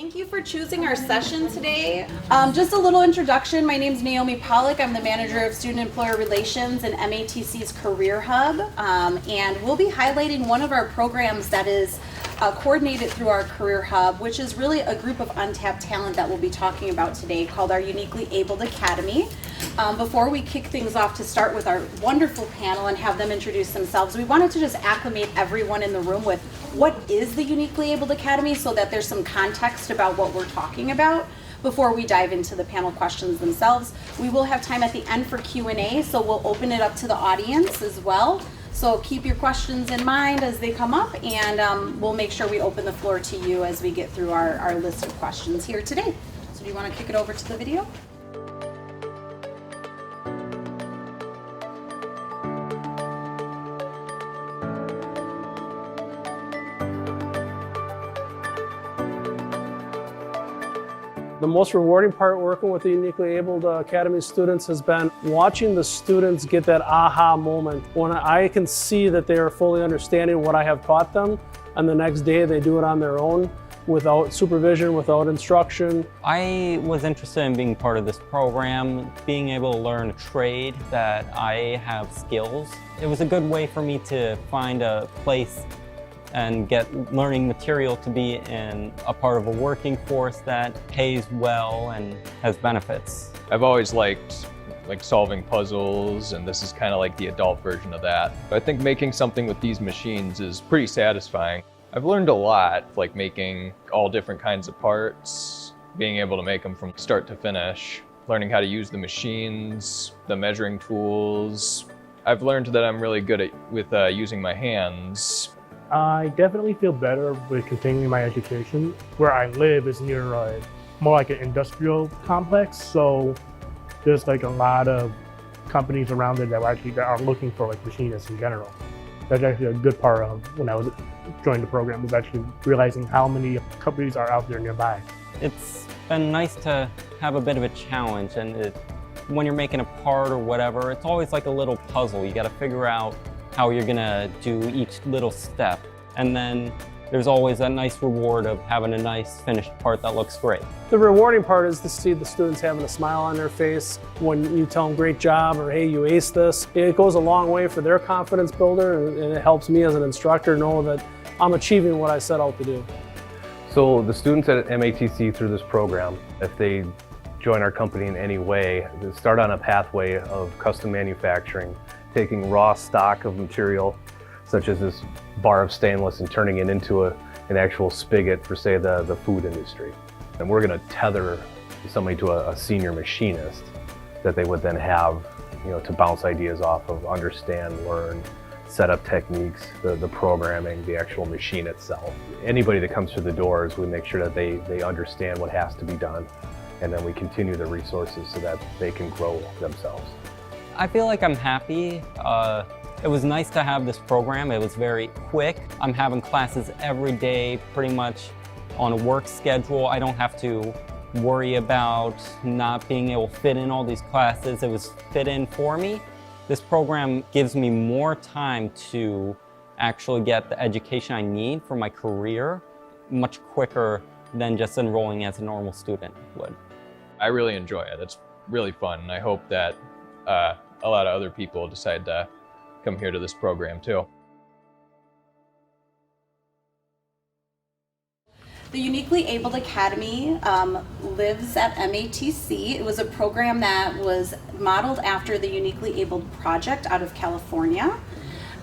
Thank you for choosing our session today. Just a little introduction. My name is Naomi Pollock. I'm the Manager of Student Employer Relations in MATC's Career Hub. And we'll be highlighting one of our programs that is coordinated through our Career Hub, which is really a group of untapped talent that we'll be talking about today called our Uniquely Abled Academy. Before we kick things off to start with our wonderful panel and have them introduce themselves, we wanted to just acclimate everyone in the room with what is the Uniquely Abled Academy so that there's some context about what we're talking about before we dive into the panel questions themselves. We will have time at the end for Q&A, so we'll open it up to the audience as well. So keep your questions in mind as they come up, and we'll make sure we open the floor to you as we get through our list of questions here today. So do you want to kick it over to the video? The most rewarding part working with the Uniquely Abled Academy students has been watching the students get that aha moment when I can see that they are fully understanding what I have taught them, and the next day they do it on their own without supervision, without instruction. I was interested in being part of this program, being able to learn a trade that I have skills. It was a good way for me to find a place and get learning material to be in a part of a working force that pays well and has benefits. I've always liked solving puzzles, and this is kind of like the adult version of that. I think making something with these machines is pretty satisfying. I've learned a lot, like making all different kinds of parts, being able to make them from start to finish, learning how to use the machines, the measuring tools. I've learned that I'm really good with using my hands. I definitely feel better with continuing my education. Where I live is near more like an industrial complex, so there's like a lot of companies around there that are looking for like machinists in general. That's actually a good part of when I was joining the program, was actually realizing how many companies are out there nearby. It's been nice to have a bit of a challenge, and when you're making a part or whatever, it's always like a little puzzle. You got to figure out how you're gonna do each little step. And then there's always that nice reward of having a nice finished part that looks great. The rewarding part is to see the students having a smile on their face when you tell them great job or hey, you aced this. It goes a long way for their confidence builder, and it helps me as an instructor know that I'm achieving what I set out to do. So the students at MATC through this program, if they join our company in any way, they start on a pathway of custom manufacturing, taking raw stock of material, such as this bar of stainless, and turning it into an actual spigot for, say, the food industry. And we're gonna tether somebody to a senior machinist that they would then have, to bounce ideas off of, understand, learn, set up techniques, the programming, the actual machine itself. Anybody that comes through the doors, we make sure that they understand what has to be done, and then we continue the resources so that they can grow themselves. I feel like I'm happy. It was nice to have this program. It was very quick. I'm having classes every day, pretty much on a work schedule. I don't have to worry about not being able to fit in all these classes. It was fit in for me. This program gives me more time to actually get the education I need for my career much quicker than just enrolling as a normal student would. I really enjoy it. It's really fun, and I hope that a lot of other people decide to come here to this program too. The Uniquely Abled Academy lives at MATC. It was a program that was modeled after the Uniquely Abled Project out of California.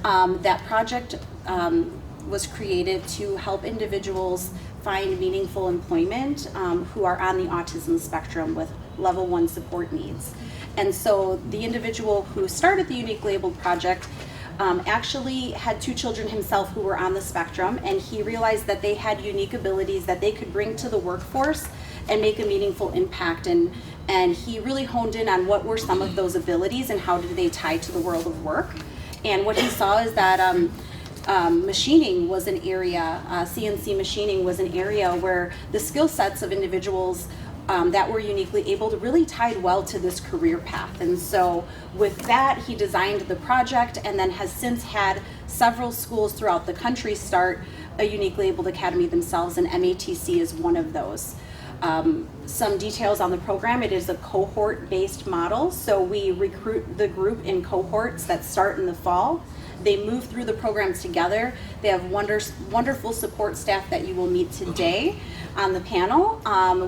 That project was created to help individuals find meaningful employment who are on the autism spectrum with level 1 support needs. And so the individual who started the Uniquely Abled Project actually had 2 children himself who were on the spectrum, and he realized that they had unique abilities that they could bring to the workforce and make a meaningful impact. And he really honed in on what were some of those abilities and how did they tie to the world of work. And what he saw is that machining was an area, CNC machining was an area where the skill sets of individuals that were uniquely able to really tied well to this career path. And so with that, he designed the project and then has since had several schools throughout the country start a uniquely abled academy themselves, and MATC is one of those. Some details on the program: it is a cohort-based model, so we recruit the group in cohorts that start in the fall. They move through the programs together. They have wonderful support staff that you will meet today on the panel,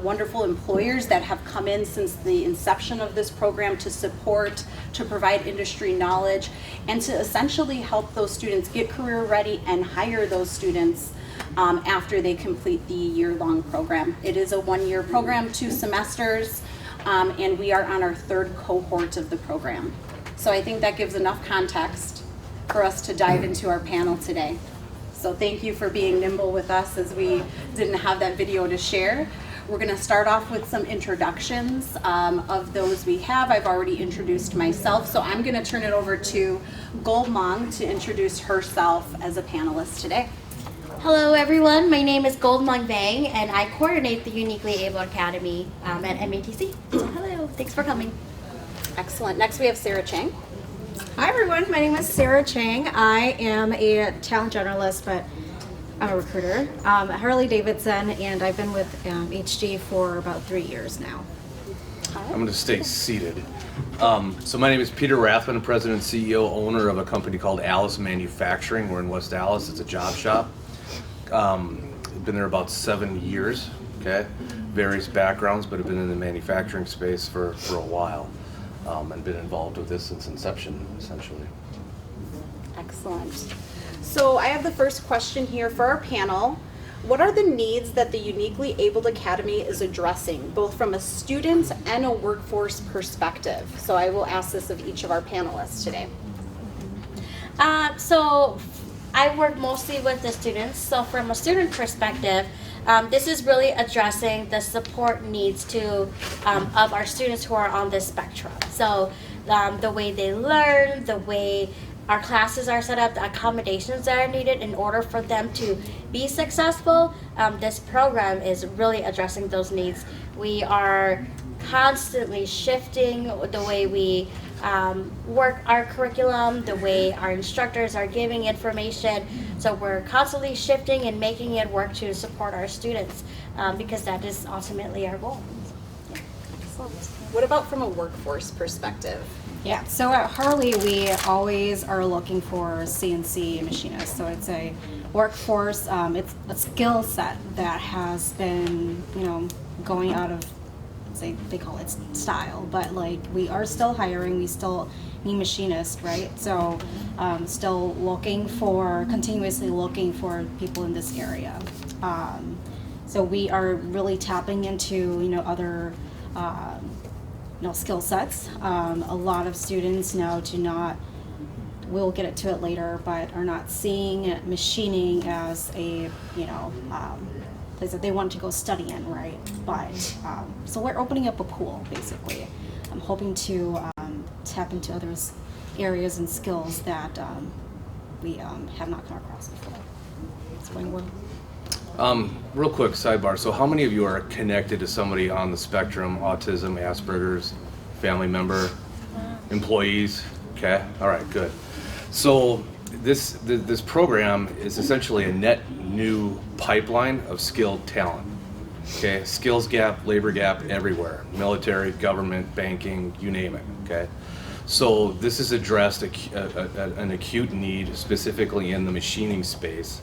wonderful employers that have come in since the inception of this program to support, to provide industry knowledge, and to essentially help those students get career ready and hire those students after they complete the year-long program. It is a one-year program, 2 semesters, and we are on our 3rd cohort of the program. So I think that gives enough context for us to dive into our panel today. So thank you for being nimble with us as we didn't have that video to share. We're going to start off with some introductions of those we have. I've already introduced myself, so I'm going to turn it over to Goldhmong to introduce herself as a panelist today. Hello everyone, my name is Goldhmong Vang and I coordinate the Uniquely Abled Academy at MATC. So hello, thanks for coming. Excellent. Next we have Sara Chang. Hi everyone, my name is Sara Chang. I am a talent generalist, but I'm a recruiter at Harley-Davidson, and I've been with HG for about 3 years now. I'm going to stay seated. So my name is Peter Rathmann, President, CEO, owner of a company called Allis Manufacturing. We're in West Allis. It's a job shop. Been there about 7 years. Okay, various backgrounds, but have been in the manufacturing space for a while, and been involved with this since inception, essentially. Excellent. So I have the first question here for our panel. What are the needs that the Uniquely Abled Academy is addressing, both from a student and a workforce perspective? So I will ask this of each of our panelists today. So I work mostly with the students. So from a student perspective, this is really addressing the support needs of our students who are on this spectrum. So the way they learn, the way our classes are set up, the accommodations that are needed in order for them to be successful, this program is really addressing those needs. We are constantly shifting the way we work our curriculum, the way our instructors are giving information. So we're constantly shifting and making it work to support our students, because that is ultimately our goal. Excellent. What about from a workforce perspective? Yeah, so at Harley, we always are looking for CNC machinists. So it's a workforce, it's a skill set that has been, going out of, they call it style, but like we are still hiring, we still need machinists, right? So still continuously looking for people in this area. So we are really tapping into, other skill sets. A lot of students now we'll get to it later, but are not seeing machining as a, place that they want to go study in, right? But, so we're opening up a pool, basically. I'm hoping to tap into other areas and skills that we have not come across before. It's going well. Real quick sidebar. So how many of you are connected to somebody on the spectrum, autism, Asperger's, family member, employees? Okay, all right, good. So this program is essentially a net new pipeline of skilled talent. Okay, skills gap, labor gap everywhere, military, government, banking, you name it. Okay, so this has addressed an acute need specifically in the machining space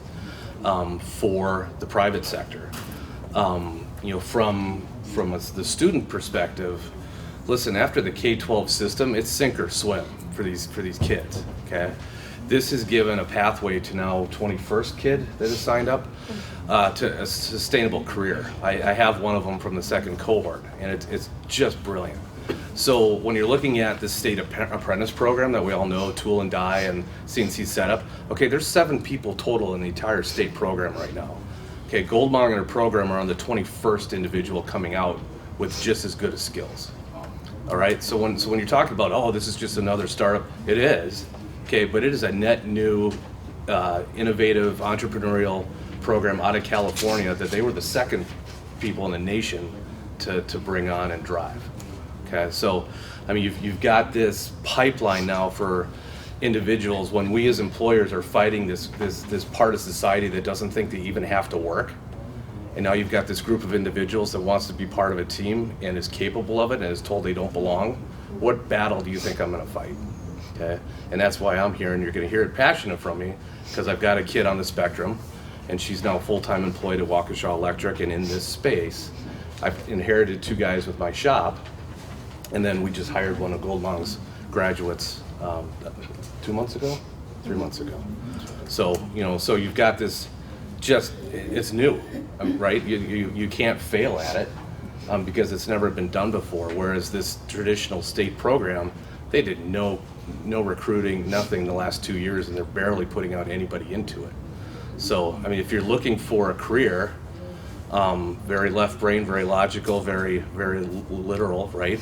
for the private sector. From the student perspective, listen, after the K-12 system, it's sink or swim for these kids. Okay, this has given a pathway to now 21st kid that has signed up to a sustainable career. I have one of them from the 2nd cohort, and it's just brilliant. So when you're looking at the state apprentice program that we all know, tool and die and CNC setup, okay, there's 7 people total in the entire state program right now. Okay, Goldhmong and her program are on the 21st individual coming out with just as good as skills. All right, so when you're talking about, oh, this is just another startup, it is, okay, but it is a net new, innovative, entrepreneurial program out of California that they were the 2nd people in the nation to bring on and drive. Okay, so I mean you've got this pipeline now for individuals, when we as employers are fighting this part of society that doesn't think they even have to work, and now you've got this group of individuals that wants to be part of a team and is capable of it and is told they don't belong, what battle do you think I'm going to fight? Okay, and that's why I'm here, and you're going to hear it passionate from me, because I've got a kid on the spectrum, and she's now full-time employed at Waukesha Electric, and in this space, I've inherited 2 guys with my shop, and then we just hired one of Goldhmong's graduates 2 months ago, 3 months ago. So, you know, so you've got this, just, it's new, right? You can't fail at it because it's never been done before, whereas this traditional state program, they did no recruiting, nothing the last 2 years, and they're barely putting out anybody into it. So, I mean, if you're looking for a career, very left brain, very logical, very literal, right?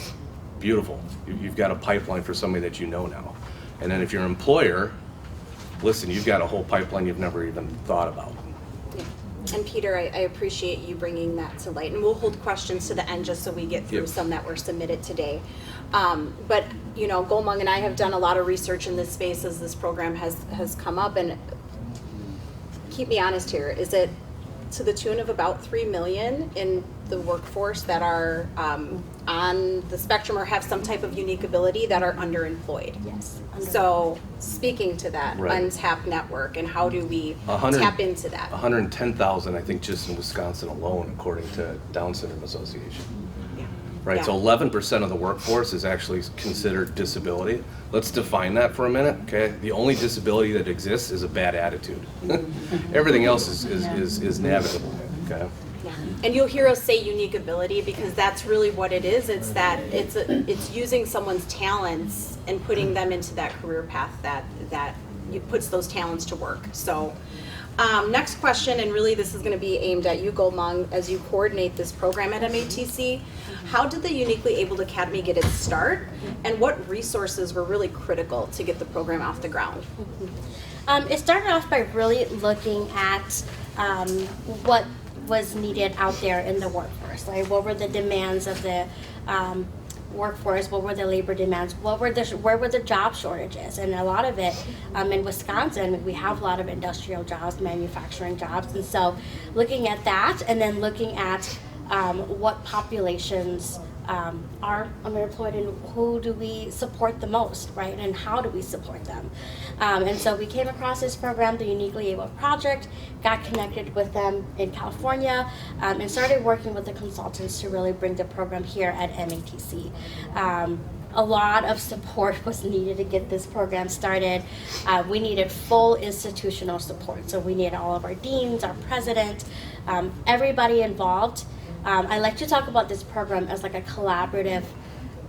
Beautiful. You've got a pipeline for somebody that you know now. And then if you're an employer, listen, you've got a whole pipeline you've never even thought about. Yeah. And Peter, I appreciate you bringing that to light. And we'll hold questions to the end just so we get through some that were submitted today. But, you know, Goldhmong and I have done a lot of research in this space as this program has come up. And keep me honest here, is it to the tune of about 3 million in the workforce that are on the spectrum or have some type of unique ability that are underemployed? Yes. So speaking to that untapped network, and how do we tap into that? 110,000, I think, just in Wisconsin alone, according to Down Syndrome Association. Right, Yeah. so 11% of the workforce is actually considered disability. Let's define that for a minute, okay? The only disability that exists is a bad attitude. Everything else is navigable, okay? Yeah. And you'll hear us say unique ability because that's really what it is. It's that it's using someone's talents and putting them into that career path that puts those talents to work. So next question, and really this is going to be aimed at you, Goldhmong, as you coordinate this program at MATC. How did the Uniquely Abled Academy get its start, and what resources were really critical to get the program off the ground? It started off by really looking at what was needed out there in the workforce. Like, what were the demands of the workforce? What were the labor demands? Where were the job shortages? And a lot of it in Wisconsin, we have a lot of industrial jobs, manufacturing jobs, and so looking at that, and then looking at what populations are underemployed and who do we support the most, right? And how do we support them? And so we came across this program, the Uniquely Abled Project, got connected with them in California, and started working with the consultants to really bring the program here at MATC. A lot of support was needed to get this program started. We needed full institutional support. So we needed all of our deans, our president, everybody involved. I like to talk about this program as like a collaborative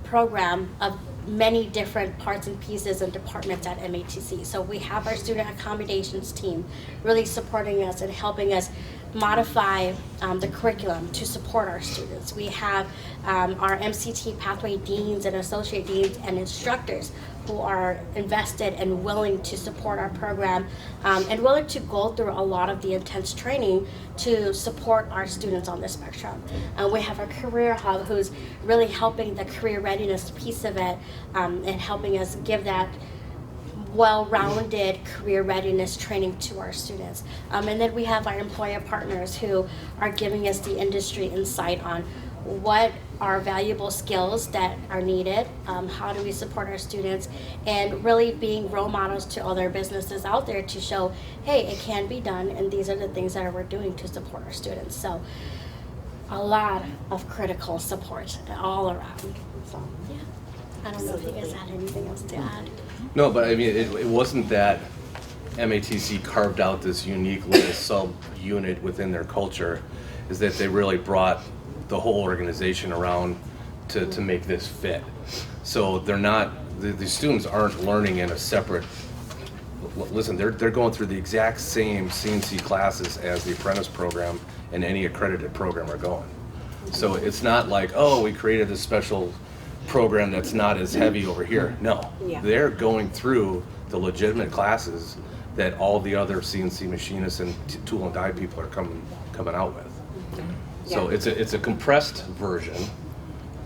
program of many different parts and pieces and departments at MATC. So we have our student accommodations team really supporting us and helping us modify the curriculum to support our students. We have our MCT pathway deans and associate deans and instructors who are invested and willing to support our program and willing to go through a lot of the intense training to support our students on the spectrum. We have our career hub who's really helping the career readiness piece of it and helping us give that well-rounded career readiness training to our students. And then we have our employer partners who are giving us the industry insight on what are valuable skills that are needed, how do we support our students, and really being role models to other businesses out there to show, hey, it can be done, and these are the things that we're doing to support our students. So a lot of critical support all around. So yeah, I don't know if you guys had anything else to add. No, but I mean, it wasn't that MATC carved out this unique little sub-unit within their culture, is that they really brought the whole organization around to make this fit. So they're not, the students aren't learning in a separate, listen, they're going through the exact same CNC classes as the apprentice program and any accredited program are going. So it's not like, oh, we created this special program that's not as heavy over here. No, they're going through the legitimate classes that all the other CNC machinists and tool and die people are coming out with. So it's a compressed version,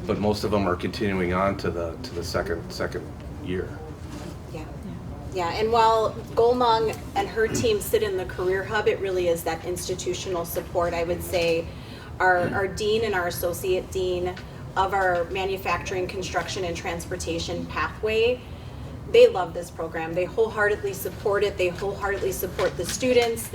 but most of them are continuing on to the second year. Yeah. Yeah, and while Goldhmong and her team sit in the Career Hub, it really is that institutional support. I would say our dean and our associate dean of our manufacturing, construction, and transportation pathway, they love this program. They wholeheartedly support it. They wholeheartedly support the students.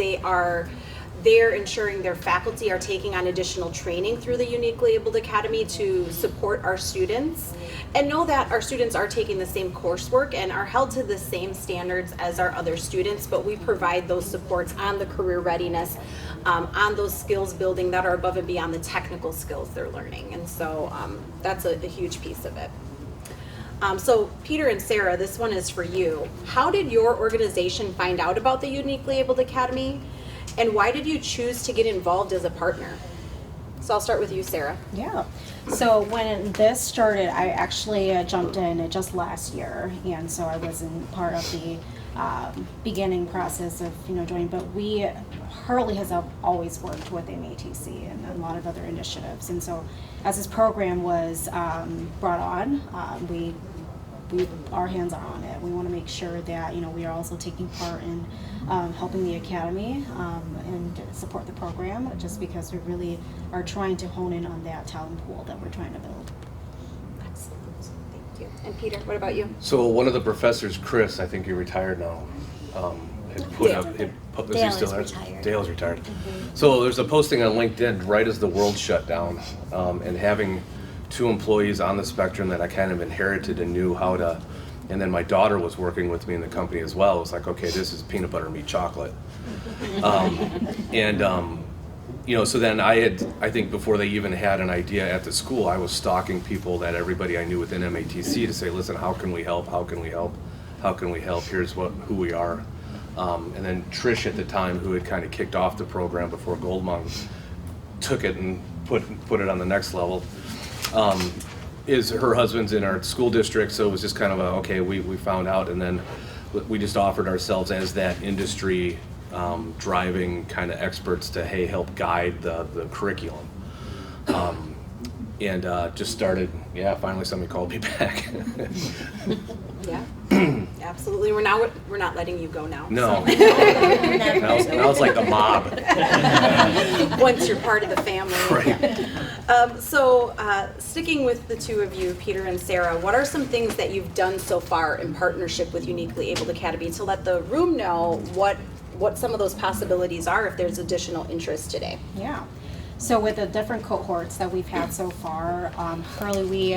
They're ensuring their faculty are taking on additional training through the Uniquely Abled Academy to support our students, and know that our students are taking the same coursework and are held to the same standards as our other students, but we provide those supports on the career readiness, on those skills building that are above and beyond the technical skills they're learning. And so that's a huge piece of it. So Peter and Sara, this one is for you. How did your organization find out about the Uniquely Abled Academy? And why did you choose to get involved as a partner? So I'll start with you, Sara. Yeah. So when this started, I actually jumped in just last year, and so I wasn't part of the beginning process of joining. But Harley has always worked with MATC and a lot of other initiatives, and so as this program was brought on, our hands are on it. We want to make sure that we are also taking part in helping the academy and support the program, just because we really are trying to hone in on that talent pool that we're trying to build. Excellent, thank you. And Peter, what about you? So one of the professors, Chris, I think he retired now, had put Dale. up. Is Dale he still is there? retired. Dale's retired. So there's a posting on LinkedIn right as the world shut down, and having 2 employees on the spectrum that I kind of inherited and knew how to. And then my daughter was working with me in the company as well. It was like, okay, this is peanut butter meat chocolate. So then I think before they even had an idea at the school, I was stalking people that everybody I knew within MATC to say, listen, how can we help? How can we help? How can we help? Here's who we are. And then Trish at the time, who had kind of kicked off the program before Goldhmong, took it and put it on the next level. Her husband's in our school district, so it was just kind of okay, we found out, and then we just offered ourselves as that industry driving kind of experts to help guide the curriculum. Just started, finally somebody called me back. Yeah, absolutely. We're not letting you go now. No. So. Now it's like the mob. Once you're part of the family. Right. Sticking with the 2 of you, Peter and Sara, what are some things that you've done so far in partnership with Uniquely Abled Academy to let the room know what some of those possibilities are if there's additional interest today? Yeah. So with the different cohorts that we've had so far, Harley,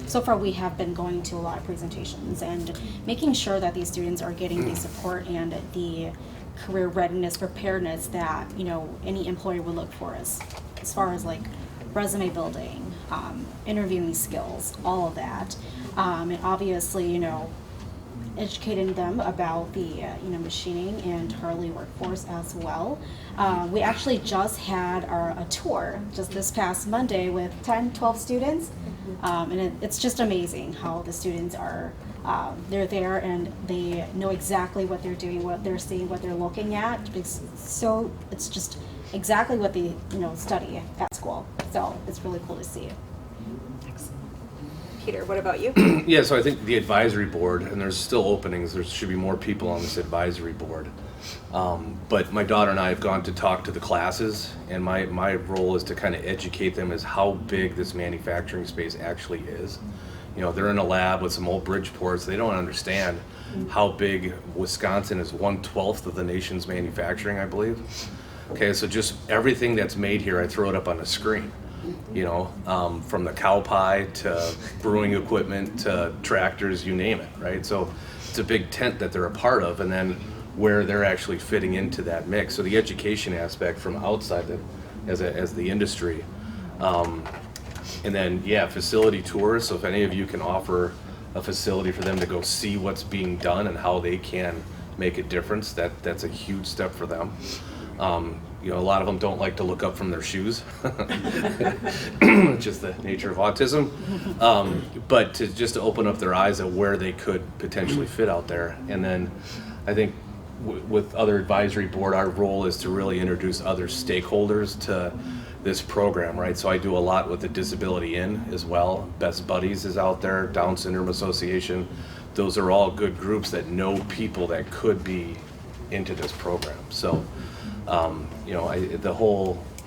so far we have been going to a lot of presentations and making sure that these students are getting the support and the career readiness, preparedness that any employer would look for us, as far as like resume building, interviewing skills, all of that, and obviously educating them about the machining and Harley workforce as well. We actually just had a tour just this past Monday with 10-12 students, and it's just amazing how the students are they're there and they know exactly what they're doing, what they're seeing, what they're looking at. So it's just exactly what they study at school. So it's really cool to see. Peter, what about you? Yeah, so I think the advisory board, and there's still openings, there should be more people on this advisory board. But my daughter and I have gone to talk to the classes, and my role is to kind of educate them as how big this manufacturing space actually is. They're in a lab with some old Bridgeports. They don't understand how big Wisconsin is. 1/12 of the nation's manufacturing, I believe. Okay, so just everything that's made here, I throw it up on the screen. From the cow pie to brewing equipment to tractors, you name it, right? So it's a big tent that they're a part of, and then where they're actually fitting into that mix. So the education aspect from outside as the industry. And then, facility tours. So if any of you can offer a facility for them to go see what's being done and how they can make a difference, that's a huge step for them. A lot of them don't like to look up from their shoes, just the nature of autism. But to open up their eyes at where they could potentially fit out there. And then I think with other advisory board, our role is to really introduce other stakeholders to this program, right? So I do a lot with the Disability Inn as well. Best Buddies is out there, Down Syndrome Association. those are all good groups that know people that could be into this program. So,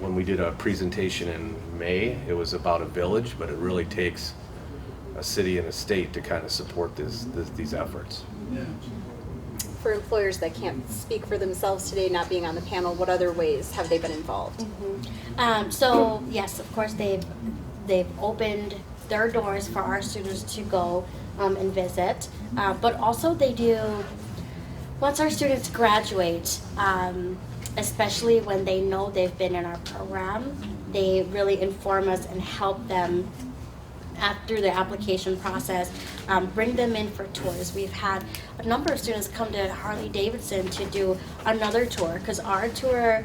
when we did a presentation in May, it was about a village, but it really takes a city and a state to kind of support these efforts. For employers that can't speak for themselves today, not being on the panel, what other ways have they been involved? So yes, of course they've opened their doors for our students to go and visit, but also they do, once our students graduate, especially when they know they've been in our program, they really inform us and help them through the application process, bring them in for tours. We've had a number of students come to Harley-Davidson to do another tour, because our tour,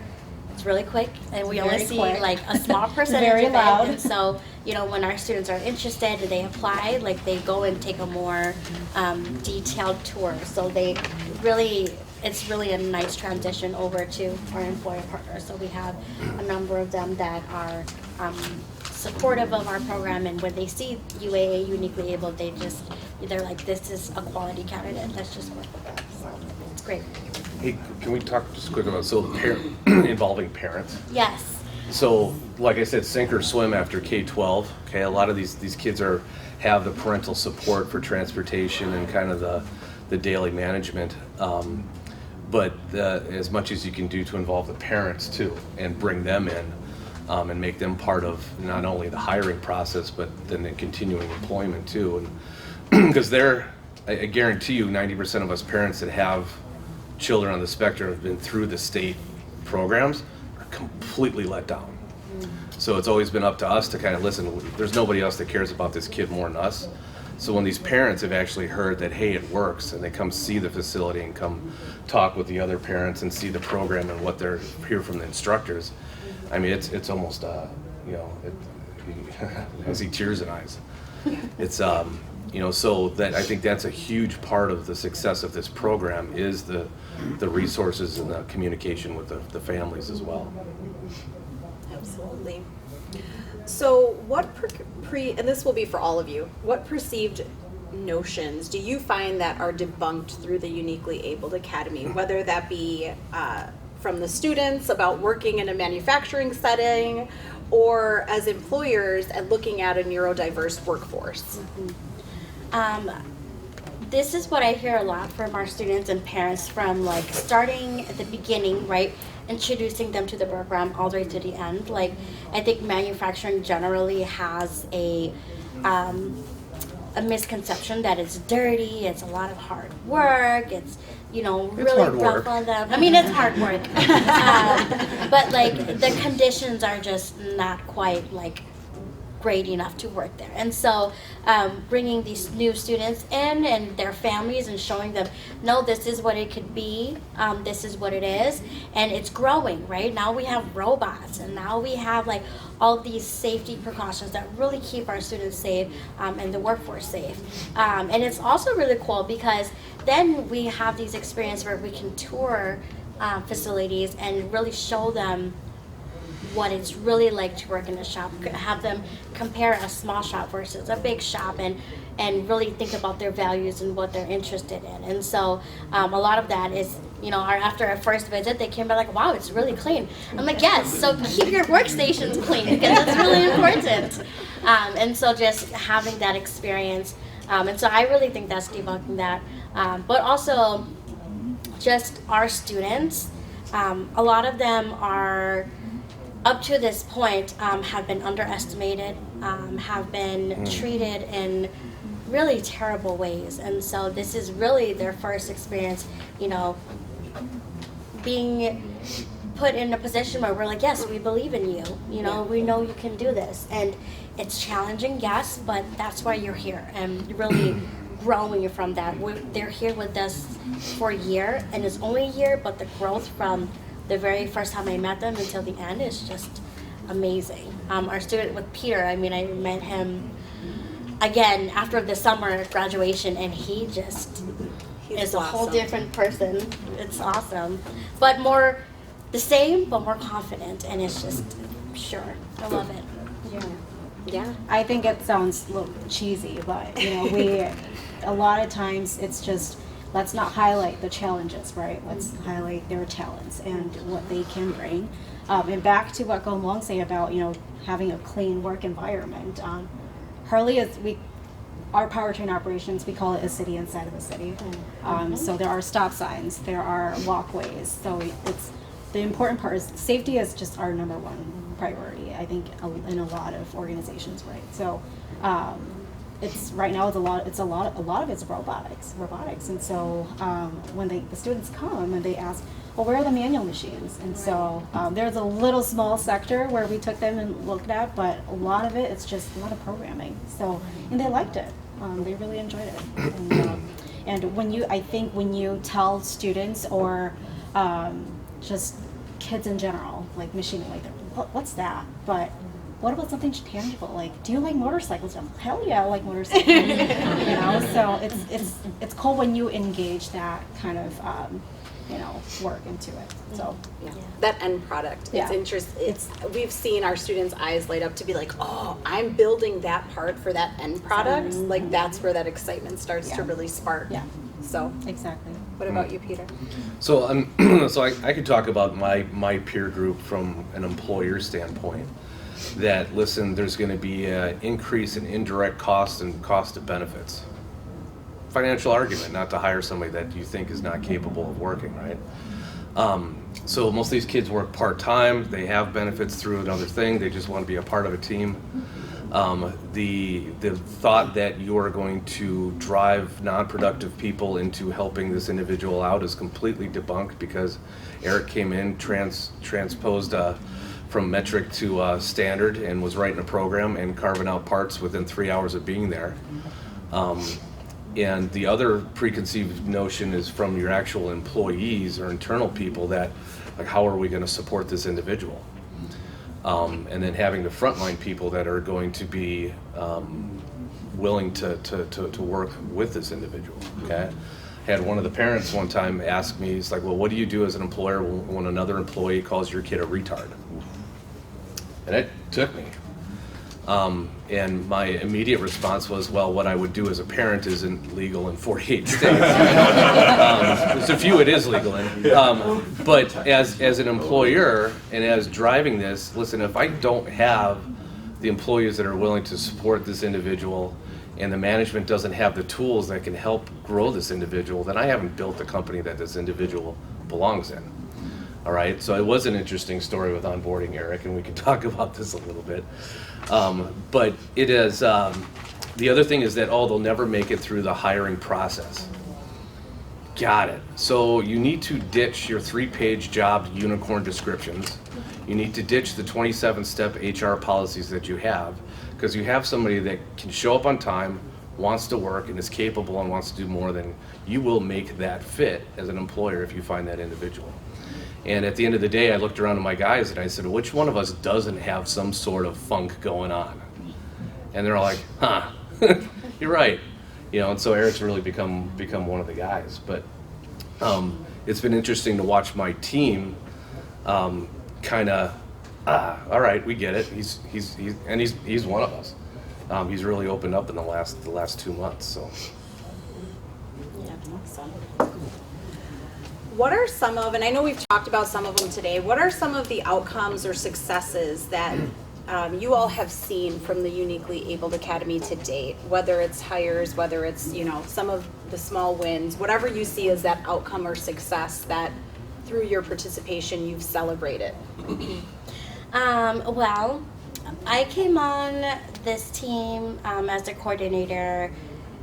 it's really quick and we only see like a small percentage Very of it. loud. And so, when our students are interested and they apply, like they go and take a more detailed tour. So it's really a nice transition over to our employer partners. So we have a number of them that are supportive of our program, and when they see UAA uniquely abled, they're like, this is a quality candidate, let's just work with them. So it's great. Hey, can we talk just quick about involving parents? Yes. So, like I said, sink or swim after K-12. Okay, a lot of these kids have the parental support for transportation and kind of the daily management. But as much as you can do to involve the parents too, and bring them in, and make them part of not only the hiring process, but then the continuing employment too. And because I guarantee you, 90% of us parents that have children on the spectrum have been through the state programs are completely let down. So it's always been up to us to kind of listen. There's nobody else that cares about this kid more than us. So when these parents have actually heard that, hey, it works, and they come see the facility and come talk with the other parents and see the program and what they're hear from the instructors, I mean, it's almost, I see tears in eyes. It's, so that I think that's a huge part of the success of this program is the resources and the communication with the families as well. Absolutely. So what and this will be for all of you, what perceived notions do you find that are debunked through the Uniquely Abled Academy, whether that be from the students about working in a manufacturing setting, or as employers and looking at a neurodiverse workforce? This is what I hear a lot from our students and parents, from like starting at the beginning, right? Introducing them to the program all the way to the end. Like, I think manufacturing generally has a misconception that it's dirty, it's a lot of hard work, it's really rough on them. I mean, it's hard work. But like the conditions are just not quite like great enough to work there. And so bringing these new students in and their families and showing them, no, this is what it could be, this is what it is, and it's growing, right? Now we have robots, and now we have like all these safety precautions that really keep our students safe and the workforce safe. And it's also really cool because then we have these experiences where we can tour facilities and really show them what it's really like to work in a shop, have them compare a small shop versus a big shop, and really think about their values and what they're interested in. And so a lot of that is, after our first visit, they came back like, wow, it's really clean. I'm like, yes, so keep your workstations clean because that's really important. And so just having that experience. And so I really think that's debunking that. But also just our students, a lot of them are, up to this point, have been underestimated, have been treated in really terrible ways. And so this is really their first experience, being put in a position where we're like, yes, we believe in you. We know you can do this. And it's challenging, yes, but that's why you're here, and really growing from that. They're here with us for a year, and it's only a year, but the growth from the very first time I met them until the end is just amazing. Our student with Peter, I met him again after the summer graduation, and he just is a whole different person. It's awesome. But more the same, but more confident, and it's just pure. I love it. Yeah. Yeah. I think it sounds a little cheesy, but you know, a lot of times it's just, let's not highlight the challenges, right? Let's highlight their talents and what they can bring. And back to what Goldhmong say about, you know, having a clean work environment. Harley our powertrain operations, we call it a city inside of a city. So there are stop signs, there are walkways. So it's, the important part is safety is just our number one priority, I think, in a lot of organizations, right? So it's right now a lot of it's robotics, and so when the students come and they ask, well, where are the manual machines? And so there's a little small sector where we took them and looked at, but a lot of it, it's just a lot of programming. So, and they liked it. They really enjoyed it. And when you tell students or just kids in general, like machining, like, what's that? But what about something tangible? Like, do you like motorcycles? Hell yeah, I like motorcycles. You know, so it's cool when you engage that kind of work into it. So That end product, Yeah. we've seen our students' eyes light up to be like, oh, I'm building that part for that end product. Like, that's where that excitement starts to really spark. Yeah. So exactly. what about you, Peter? So I could talk about my peer group from an employer standpoint. That, listen, there's going to be an increase in indirect costs and cost of benefits. Financial argument not to hire somebody that you think is not capable of working, right? So most of these kids work part-time, they have benefits through another thing, they just want to be a part of a team. The thought that you are going to drive non-productive people into helping this individual out is completely debunked, because Eric came in, transposed from metric to standard, and was writing a program and carving out parts within 3 hours of being there. And the other preconceived notion is from your actual employees or internal people that, like, how are we going to support this individual? And then having the frontline people that are going to be willing to work with this individual, okay? Had one of the parents one time ask me, he's like, well, what do you do as an employer when another employee calls your kid a retard? And it took me. And my immediate response was, well, what I would do as a parent isn't legal in 48 states. There's a few it is legal in. But as an employer and as driving this, listen, if I don't have the employees that are willing to support this individual and the management doesn't have the tools that can help grow this individual, then I haven't built the company that this individual belongs in. All right, so it was an interesting story with onboarding Eric, and we could talk about this a little bit. But it is, the other thing is that, they'll never make it through the hiring process. Got it. So you need to ditch your 3-page job unicorn descriptions. You need to ditch the 27-step HR policies that you have, because you have somebody that can show up on time, wants to work, and is capable and wants to do more than you will make that fit as an employer if you find that individual. And at the end of the day, I looked around at my guys and I said, which one of us doesn't have some sort of funk going on? And they're all like, huh, you're right. And so Eric's really become one of the guys. But it's been interesting to watch my team kind of, all right, we get it. He's one of us. He's really opened up in the last 2 months. So. Yeah, awesome. What are some of, and I know we've talked about some of them today, what are some of the outcomes or successes that you all have seen from the Uniquely Abled Academy to date? Whether it's hires, whether it's, some of the small wins, whatever you see as that outcome or success that through your participation you've celebrated. Well, I came on this team as a coordinator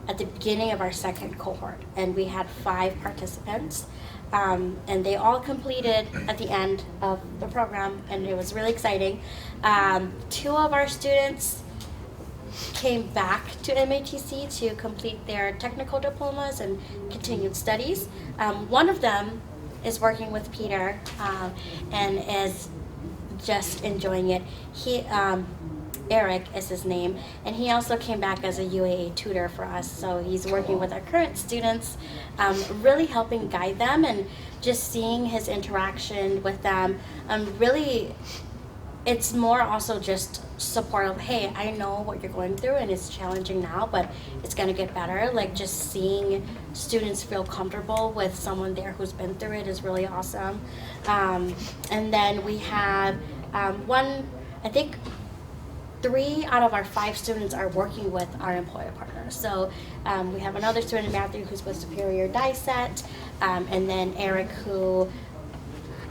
at the beginning of our second cohort, and we had 5 participants. And they all completed at the end of the program, and it was really exciting. 2 of our students came back to MATC to complete their technical diplomas and continued studies. One of them is working with Peter and is just enjoying it. Eric is his name, and he also came back as a UAA tutor for us, so he's working with our current students, really helping guide them, and just seeing his interaction with them really it's more also just support of, hey, I know what you're going through and it's challenging now, but it's going to get better. Like just seeing students feel comfortable with someone there who's been through it is really awesome. And then we have I think 3 out of our 5 students are working with our employer partners. So we have another student, Matthew, who's with Superior Die Set, and then Eric, who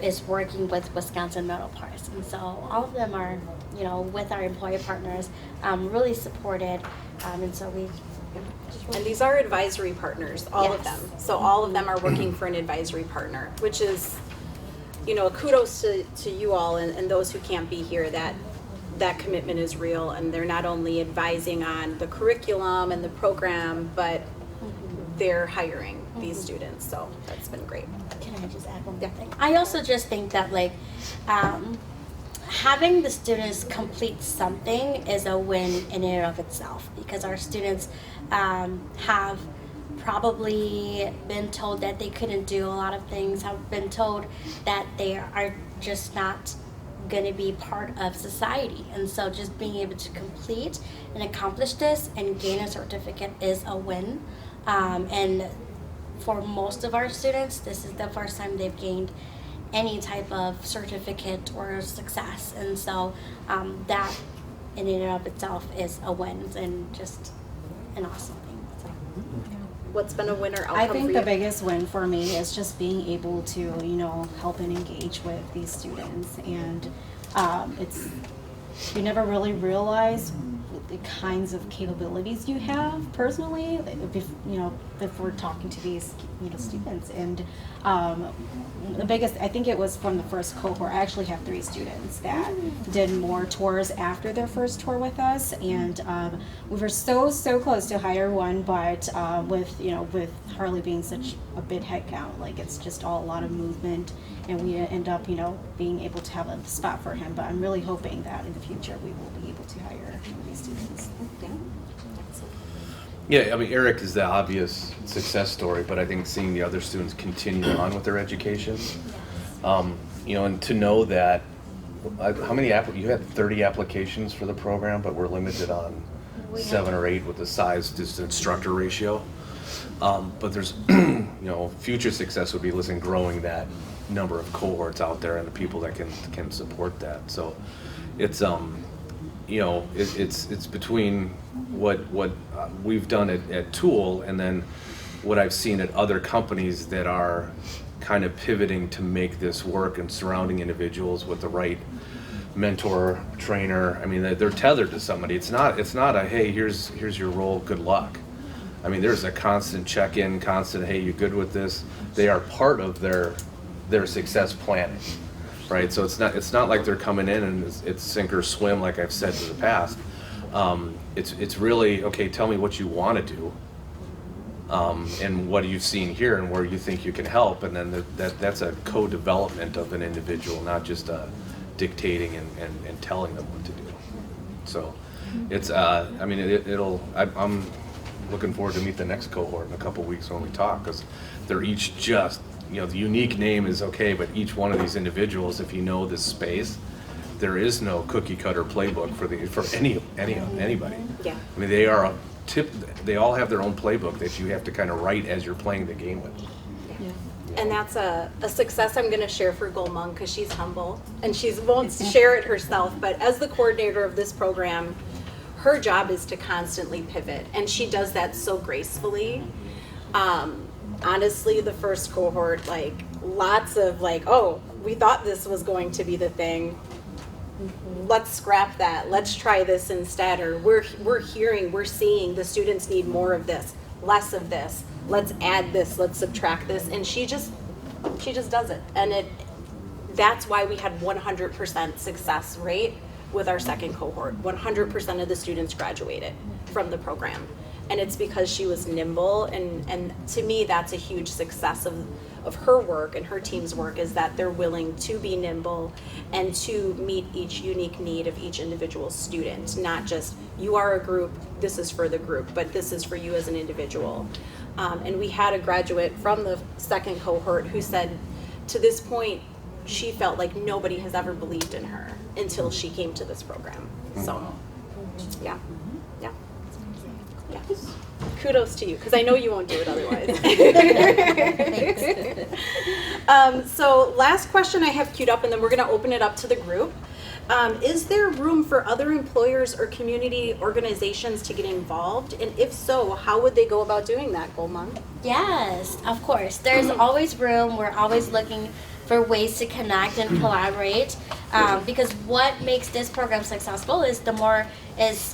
is working with Wisconsin Metal Parts. And so all of them are, with our employer partners, really supported. And so we just really. And these are advisory partners, all of Yes. them. So all of them are working for an advisory partner, which is, kudos to you all and those who can't be here, that commitment is real, and they're not only advising on the curriculum and the program, but they're hiring these students. So that's been great. Can I just add one more thing? I also just think that having the students complete something is a win in and of itself, because our students have probably been told that they couldn't do a lot of things, have been told that they are just not going to be part of society. And so just being able to complete and accomplish this and gain a certificate is a win. And for most of our students, this is the first time they've gained any type of certificate or success. And so that in and of itself is a win and just an awesome thing. So. What's been a winner outcome I think for the you? biggest win for me is just being able to, help and engage with these students. And you never really realize the kinds of capabilities you have personally, if we're talking to these, students. And the biggest, I think it was from the first cohort, I actually have 3 students that did more tours after their first tour with us. And we were so close to hire one, but with Harley being such a big head count, it's just a lot of movement, and we end up, being able to have a spot for him. But I'm really hoping that in the future we will be able to hire these students. Yeah, I mean, Eric is the obvious success story, but I think seeing the other students continue on with their education, and to know that, how many you had 30 applications for the program, but we're limited on 7 or 8 with the size, just instructor ratio. But there's, future success would be growing that number of cohorts out there and the people that can support that. So it's it's between what we've done at Tool and then what I've seen at other companies that are kind of pivoting to make this work and surrounding individuals with the right mentor, trainer. I mean, they're tethered to somebody. It's not a, hey, here's your role, good luck. I mean, there's a constant check-in, hey, you good with this? They are part of their success planning, right? So it's not like they're coming in and it's sink or swim, like I've said in the past. It's really, okay, tell me what you want to do, and what you've seen here and where you think you can help, and then that's a co-development of an individual, not just dictating and telling them what to do. So it's, I'm looking forward to meet the next cohort in a couple weeks when we talk, because they're each just, the unique name is okay, but each one of these individuals, if you know this space, there is no cookie cutter playbook for anybody. Yeah. I mean, they all have their own playbook that you have to kind of write as you're playing the game with. And that's a success I'm going to share for Goldhmong, because she's humble and she won't share it herself. But as the coordinator of this program, her job is to constantly pivot, and she does that so gracefully. Honestly, the first cohort, lots of oh, we thought this was going to be the thing. Let's scrap that. Let's try this instead. Or we're seeing the students need more of this, less of this. Let's add this. Let's subtract this. And she just does it. And that's why we had 100% success rate with our second cohort. 100% of the students graduated from the program. And it's because she was nimble, and to me that's a huge success of her work and her team's work, is that they're willing to be nimble and to meet each unique need of each individual student. Not just, you are a group, this is for the group, but this is for you as an individual. And we had a graduate from the second cohort who said, to this point, she felt like nobody has ever believed in her. until she came to this program. So, yeah. Kudos to you, because I know you won't do it otherwise. So last question I have queued up, and then we're going to open it up to the group. Is there room for other employers or community organizations to get involved? And if so, how would they go about doing that, Goldhmong? Yes, of course. There's always room. We're always looking for ways to connect and collaborate, because what makes this program successful is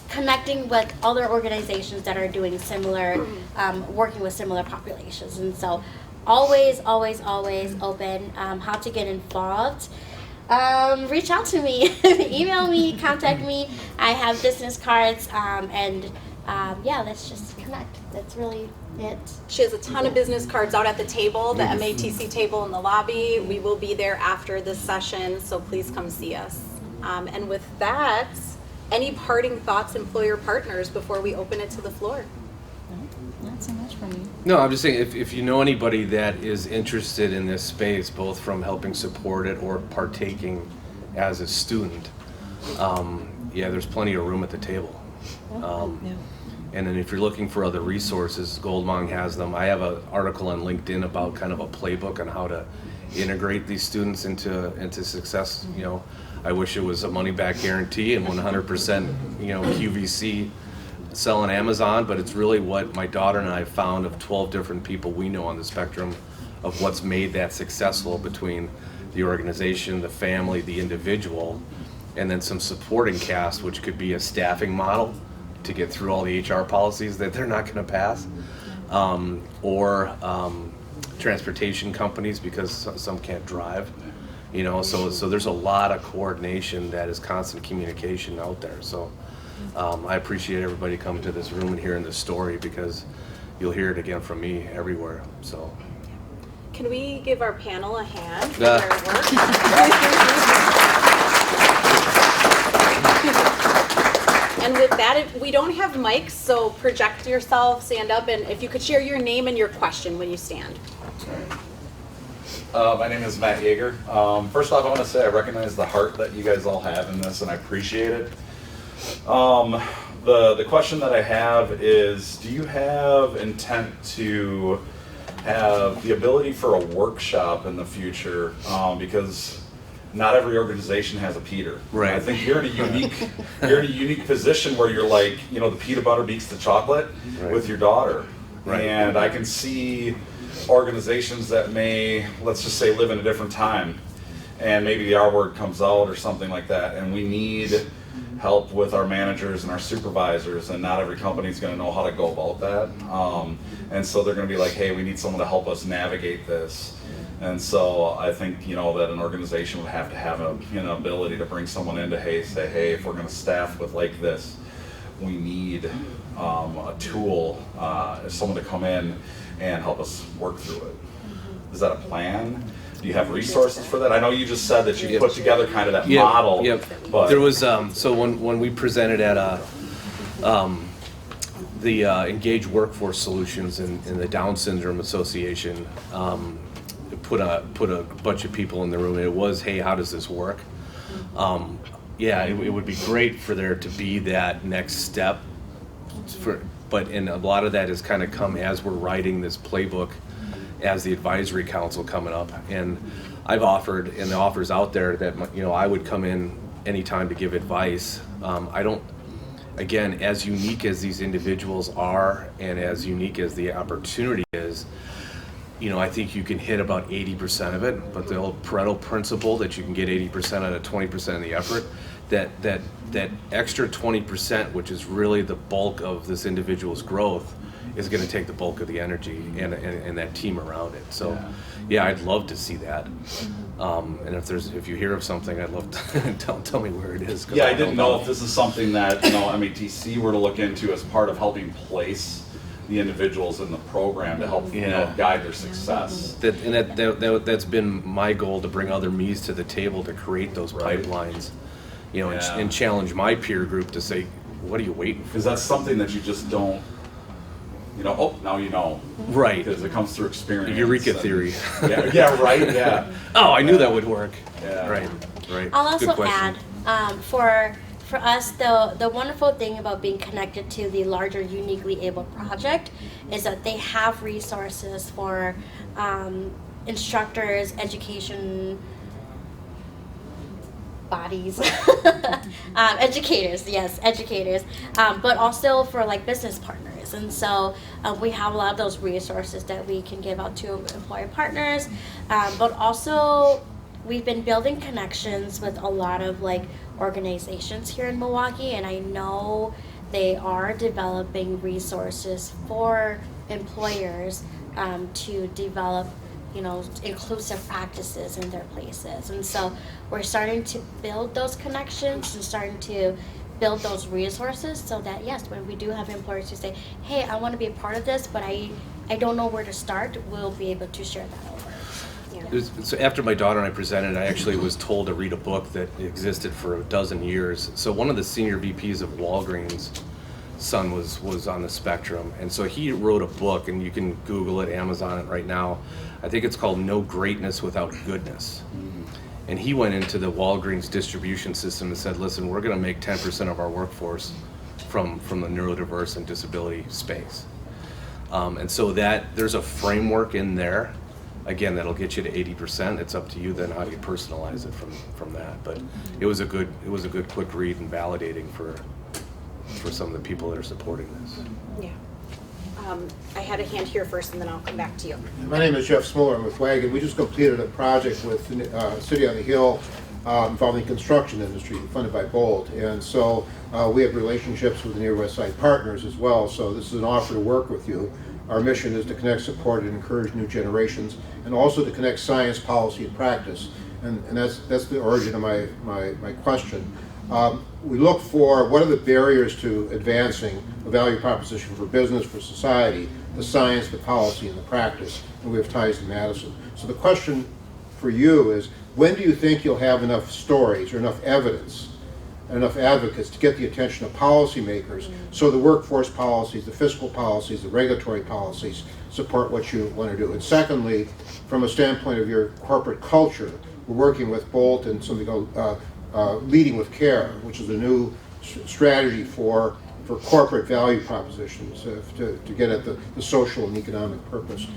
connecting with other organizations that are doing similar, working with similar populations. And so always open how to get involved. Reach out to me, email me, contact me. I have business cards, let's just connect. That's really it. She has a ton of business cards out at the table, the MATC table in the lobby. We will be there after this session, so please come see us. And with that, any parting thoughts, employer partners, before we open it to the floor? Not so much for me. No, I'm just saying, if you know anybody that is interested in this space, both from helping support it or partaking as a student, there's plenty of room at the table. And then if you're looking for other resources, Goldhmong has them. I have an article on LinkedIn about kind of a playbook on how to integrate these students into success. I wish it was a money-back guarantee and 100%, QVC sell on Amazon, but it's really what my daughter and I found of 12 different people we know on the spectrum of what's made that successful between the organization, the family, the individual, and then some supporting cast, which could be a staffing model to get through all the HR policies that they're not going to pass, or transportation companies, because some can't drive, so there's a lot of coordination that is constant communication out there. So I appreciate everybody coming to this room and hearing this story, because you'll hear it again from me everywhere. So can we give our panel a hand for their work? And with that, if we don't have mics, so project yourself, stand up, and if you could share your name and your question when you stand. My name is Matt Yeager. First off, I want to say I recognize the heart that you guys all have in this, and I appreciate it. The question that I have is, do you have intent to have the ability for a workshop in the future? Because not every organization has a Peter. Right. I think you're in a unique position where you're like, the peanut butter beats the chocolate with your daughter. Right. And I can see organizations that may, let's just say, live in a different time, and maybe the R word comes out or something like that, and we need help with our managers and our supervisors, and not every company is going to know how to go about that. And so they're going to be like, hey, we need someone to help us navigate this. And so I think, that an organization would have to have an ability to bring someone in to say, hey, if we're going to staff with like this, we need a tool, someone to come in and help us work through it. Is that a plan? Do you have resources for that? I know you just said that you put together kind of that model. Yep. But there was so when we presented at the Engaged Workforce Solutions in the Down Syndrome Association, put a bunch of people in the room, and it was, hey, how does this work? It would be great for there to be that next step, and a lot of that has kind of come as we're writing this playbook, as the advisory council coming up. And I've offered, and the offer's out there, that I would come in anytime to give advice. I don't, again, as unique as these individuals are and as unique as the opportunity is, I think you can hit about 80% of it, but the old Pareto principle that you can get 80% out of 20% of the effort, that extra 20%, which is really the bulk of this individual's growth, is going to take the bulk of the energy and that team around it. So, I'd love to see that. And if you hear of something, I'd love to tell me where it is. I didn't know if this is something that MATC were to look into as part of helping place the individuals in the program to help guide their success. That's been my goal, to bring other me's to the table to create those pipelines, and challenge my peer group to say, what are you waiting for? Because that's something that you just don't. Now you know. Right. Because it comes through experience. Eureka theory. Yeah, right, yeah. Oh, I knew that would work. Yeah. Right. I'll also add, For us, the wonderful thing about being connected to the larger Uniquely Abled project is that they have resources for instructors, education bodies, educators, but also for like business partners. And so we have a lot of those resources that we can give out to employer partners, but also we've been building connections with a lot of like organizations here in Milwaukee, and I know they are developing resources for employers to develop, you know, inclusive practices in their places. And so we're starting to build those connections and starting to build those resources so that, yes, when we do have employers who say, hey, I want to be a part of this, but I don't know where to start, we'll be able to share that over. So after my daughter and I presented, I actually was told to read a book that existed for a dozen years. So one of the senior VPs of Walgreens' son was on the spectrum, and so he wrote a book, and you can Google it, Amazon it right now. I think it's called No Greatness Without Goodness. And he went into the Walgreens distribution system and said, listen, we're going to make 10% of our workforce from the neurodiverse and disability space. And so that there's a framework in there. Again, that'll get you to 80%. It's up to you then how do you personalize it from that. But it was a good quick read and validating for some of the people that are supporting this. Yeah. I had a hand here first, and then I'll come back to you. My name is Jeff Smuller. I'm with Wagon. We just completed a project with City on the Hill involving the construction industry, funded by Bolt. And so we have relationships with the Near West Side partners as well. So this is an offer to work with you. Our mission is to connect, support, and encourage new generations, and also to connect science, policy, and practice. And that's the origin of my question. We look for what are the barriers to advancing a value proposition for business, for society, the science, the policy, and the practice, and we have ties to Madison. So the question for you is, when do you think you'll have enough stories or enough evidence, enough advocates to get the attention of policymakers so the workforce policies, the fiscal policies, the regulatory policies support what you want to do? And secondly, from a standpoint of your corporate culture, we're working with Bolt and something called Leading with Care, which is a new strategy for corporate value propositions to get at the social and economic purpose.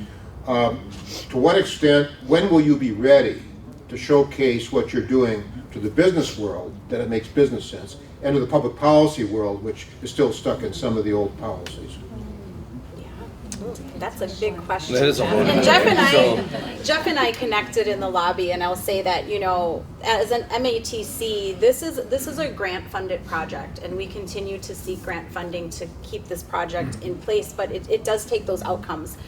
To what extent, when will you be ready to showcase what you're doing to the business world, that it makes business sense, and to the public policy world, which is still stuck in some of the old policies? That's a big question. That is a whole And nother Jeff and I connected in the lobby, and I'll say that, you know, as an MATC, this is a grant-funded project, and we continue to seek grant funding to keep this project in place, but it does take those outcomes.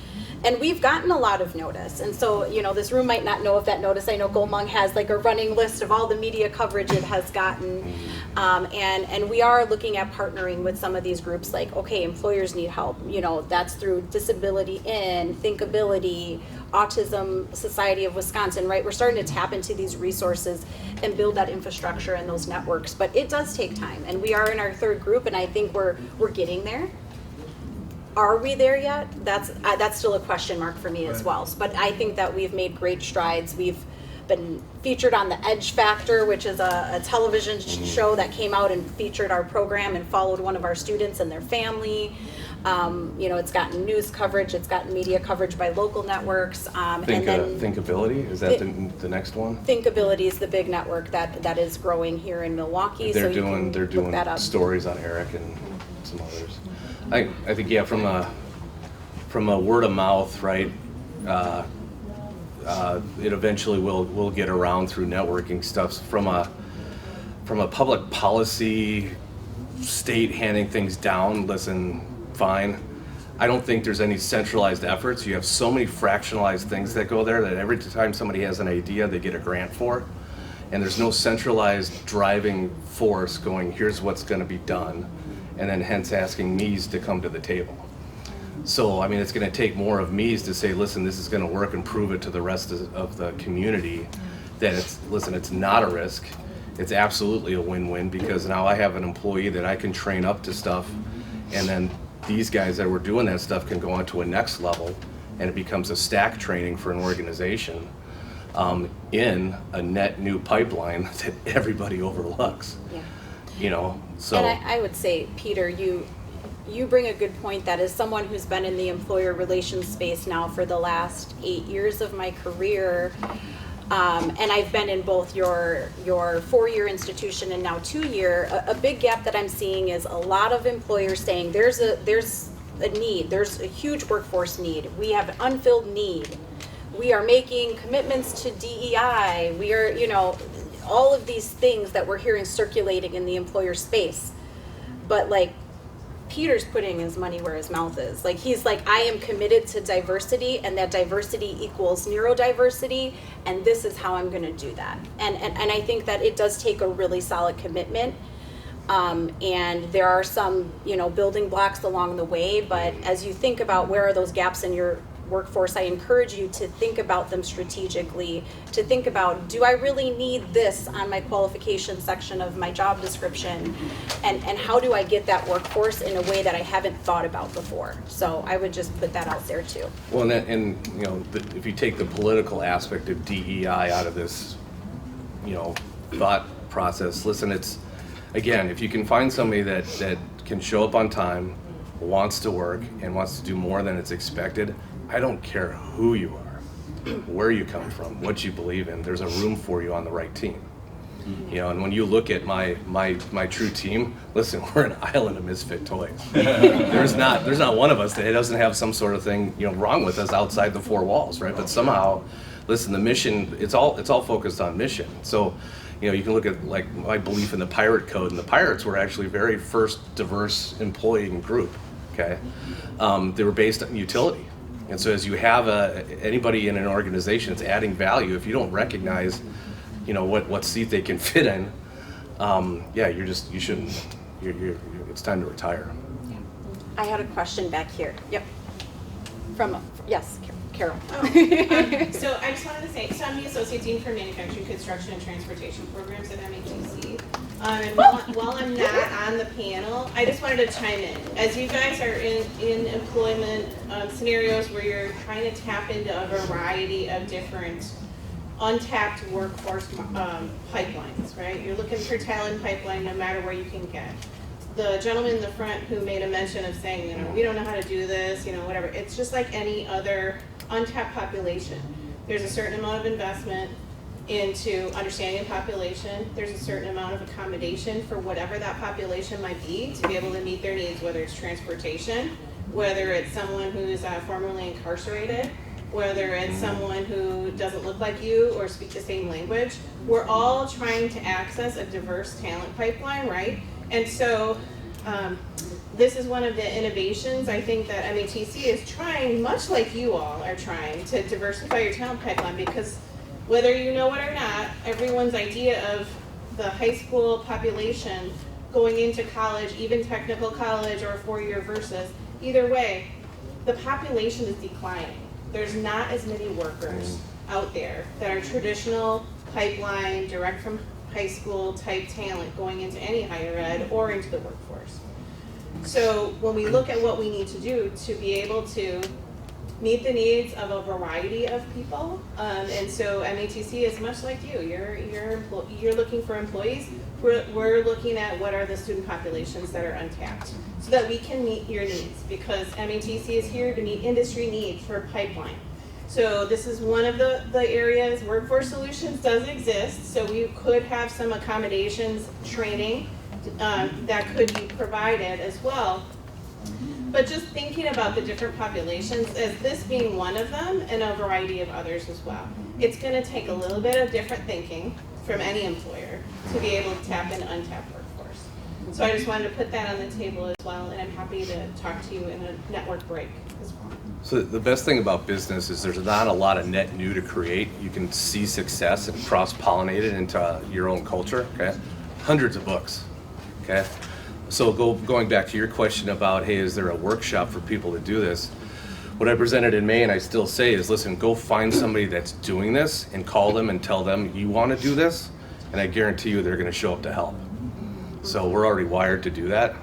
And we've gotten a lot of notice. And so, you know, this room might not know of that notice. I know Goldhmong has like a running list of all the media coverage it has gotten. And we are looking at partnering with some of these groups like, okay, employers need help. You know, that's through Disability In, Thinkability, Autism Society of Wisconsin, right? We're starting to tap into these resources and build that infrastructure and those networks. But it does take time. And we are in our third group, and I think we're getting there. Are we there yet? That's still a question mark for me as well. But I think that we've made great strides. We've been featured on the Edge Factor, which is a television show that came out and featured our program and followed one of our students and their family. You know, it's gotten news coverage, it's gotten media coverage by local networks. And then Thinkability, is that the next one? Thinkability is the big network that is growing here in Milwaukee. They're so doing that up. stories on Eric and some others. I think, yeah, from a word of mouth, right? It eventually will get around through networking stuff. From a public policy state handing things down, listen, fine. I don't think there's any centralized efforts. You have so many fractionalized things that go there that every time somebody has an idea, they get a grant for. And there's no centralized driving force going, here's what's going to be done, and then hence asking me's to come to the table. So, I mean, it's going to take more of me's to say, listen, this is going to work and prove it to the rest of the community that it's not a risk. It's absolutely a win-win, because now I have an employee that I can train up to stuff, and then these guys that were doing that stuff can go on to a next level, and it becomes a stack training for an organization. in a net new pipeline that everybody overlooks. Yeah. You know, so. And I would say, Peter, you bring a good point that as someone who's been in the employer relations space now for the last 8 years of my career, and I've been in both your 4-year institution and now 2-year, a big gap that I'm seeing is a lot of employers saying there's a need, there's a huge workforce need, we have an unfilled need, we are making commitments to DEI, we are, you know, all of these things that we're hearing circulating in the employer space. But like, Peter's putting his money where his mouth is. Like, he's like, I am committed to diversity, and that diversity equals neurodiversity, and this is how I'm going to do that. And I think that it does take a really solid commitment. And there are some, you know, building blocks along the way, but as you think about where are those gaps in your workforce, I encourage you to think about them strategically, to think about, do I really need this on my qualification section of my job description, and how do I get that workforce in a way that I haven't thought about before? So I would just put that out there too. Well, and you know, if you take the political aspect of DEI out of this, you know, thought process, listen, it's, again, if you can find somebody that can show up on time, wants to work, and wants to do more than it's expected, I don't care who you are, where you come from, what you believe in, there's a room for you on the right team. You know, and when you look at my true team, listen, we're an island of misfit toys. There's not one of us that doesn't have some sort of thing, you know, wrong with us outside the 4 walls, right? But somehow, listen, the mission, it's all focused on mission. So, you know, you can look at like my belief in the pirate code, and the pirates were actually very first diverse employee group. Okay, they were based on utility. And so as you have anybody in an organization that's adding value, if you don't recognize, you know, what seat they can fit in, yeah, you shouldn't, it's time to retire. Yeah. I had a question back here. Yep. Yes, Carol. So I just wanted to say, so I'm the Associate Dean for Manufacturing, Construction, and Transportation Programs at MATC. And while I'm not on the panel, I just wanted to chime in. As you guys are in employment scenarios where you're trying to tap into a variety of different untapped workforce pipelines, right? You're looking for talent pipeline no matter where you can get. The gentleman in the front who made a mention of saying, you know, we don't know how to do this, you know, whatever. It's just like any other untapped population. There's a certain amount of investment into understanding the population. There's a certain amount of accommodation for whatever that population might be to be able to meet their needs, whether it's transportation, whether it's someone who's formerly incarcerated, whether it's someone who doesn't look like you or speak the same language. We're all trying to access a diverse talent pipeline, right? And so this is one of the innovations I think that MATC is trying, much like you all are trying, to diversify your talent pipeline, because whether you know it or not, everyone's idea of the high school population going into college, even technical college or 4-year versus, either way, the population is declining. There's not as many workers out there that are traditional pipeline, direct from high school type talent going into any higher ed or into the workforce. So when we look at what we need to do to be able to meet the needs of a variety of people, and so MATC is much like you. You're looking for employees. We're looking at what are the student populations that are untapped, so that we can meet your needs. Because MATC is here to meet industry needs for pipeline. So this is one of the areas. Workforce Solutions does exist, so we could have some accommodations, training that could be provided as well. But just thinking about the different populations as this being one of them and a variety of others as well. It's going to take a little bit of different thinking from any employer to be able to tap into untapped workforce. So I just wanted to put that on the table as well, and I'm happy to talk to you in a network break as well. So the best thing about business is there's not a lot of net new to create. You can see success and cross-pollinate it into your own culture, okay? Hundreds of books, okay? So going back to your question about, hey, is there a workshop for people to do this? What I presented in May and I still say is, listen, go find somebody that's doing this and call them and tell them you want to do this, and I guarantee you they're going to show up to help. So we're already wired to do that.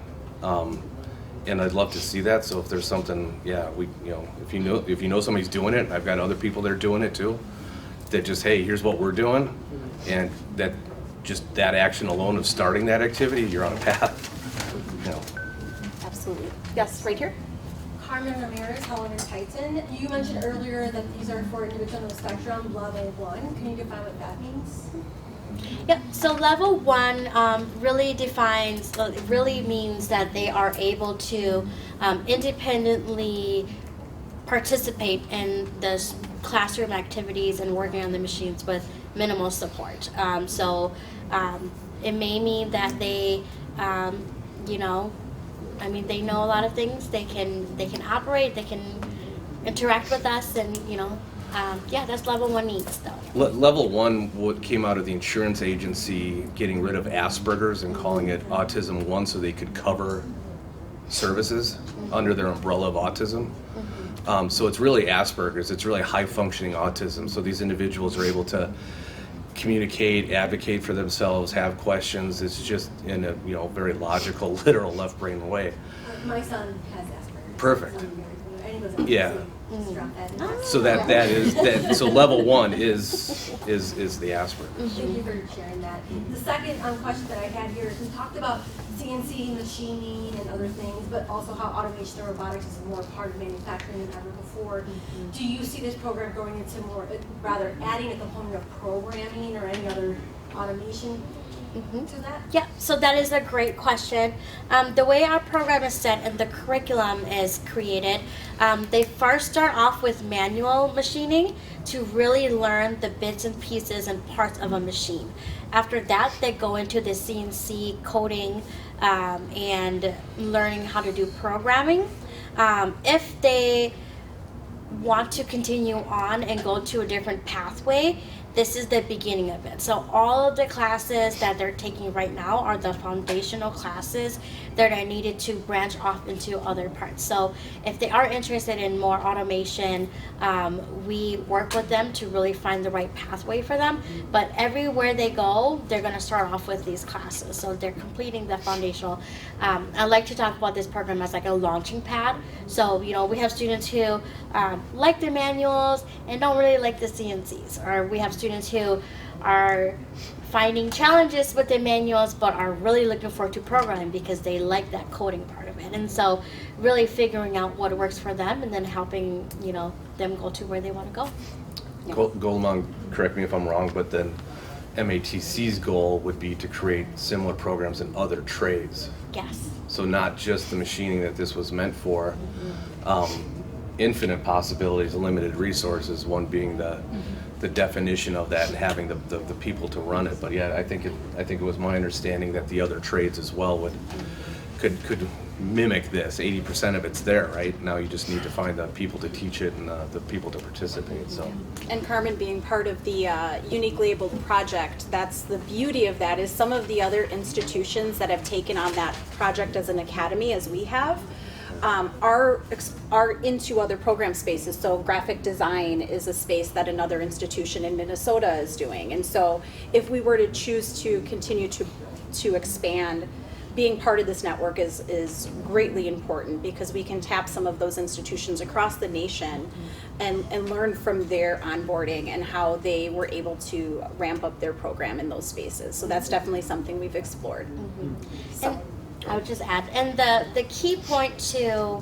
And I'd love to see that. So if there's something, yeah, if you know somebody's doing it, I've got other people that are doing it too. that just, hey, here's what we're doing, and that just that action alone of starting that activity, you're on a path. You know. Absolutely. Yes, right here. Carmen Ramirez, Helen Titan. You mentioned earlier that these are for individuals on the spectrum, level 1. Can you define what that means? Yeah, so level 1 really means that they are able to independently participate in the classroom activities and working on the machines with minimal support. It may mean that they, they know a lot of things. They can operate. They can interact with us, and that's level 1 needs though. Level 1 what came out of the insurance agency getting rid of Asperger's and calling it Autism 1 so they could cover services under their umbrella of autism. So it's really Asperger's. It's really high functioning autism. So these individuals are able to communicate, advocate for themselves, have questions. It's just in a very logical, literal left brain way. My son has Asperger's. Perfect. Yeah. So that is that. So level 1 is the Asperger's. Thank you for sharing that. The second question that I had here is we talked about CNC machining and other things, but also how automation and robotics is more part of manufacturing than ever before. Do you see this program going into more, rather adding a component of programming or any other automation to that? Yeah, so that is a great question. The way our program is set and the curriculum is created, they first start off with manual machining to really learn the bits and pieces and parts of a machine. After that, they go into the CNC coding and learning how to do programming. If they want to continue on and go to a different pathway, this is the beginning of it. So all of the classes that they're taking right now are the foundational classes that are needed to branch off into other parts. So if they are interested in more automation, we work with them to really find the right pathway for them. But everywhere they go, they're going to start off with these classes. So they're completing the foundational. I like to talk about this program as like a launching pad. So, we have students who like the manuals and don't really like the CNCs, or we have students who are finding challenges with the manuals but are really looking forward to programming because they like that coding part of it. And so really figuring out what works for them and then helping them go to where they want to go. Yeah. Goldhmong, correct me if I'm wrong, but then MATC's goal would be to create similar programs in other trades. Yes. So not just the machining that this was meant for, infinite possibilities, limited resources, one being the definition of that and having the people to run it. But yeah, I think it was my understanding that the other trades as well could mimic this. 80% of it's there, right? Now you just need to find the people to teach it and the people to participate. So. And Carmen being part of the Uniquely Abled project, that's the beauty of that, is some of the other institutions that have taken on that project as an academy, as we have, are into other program spaces. So graphic design is a space that another institution in Minnesota is doing. And so if we were to choose to continue to expand, being part of this network is greatly important because we can tap some of those institutions across the nation and learn from their onboarding and how they were able to ramp up their program in those spaces. So that's definitely something we've explored. So. I would just add, and the key part to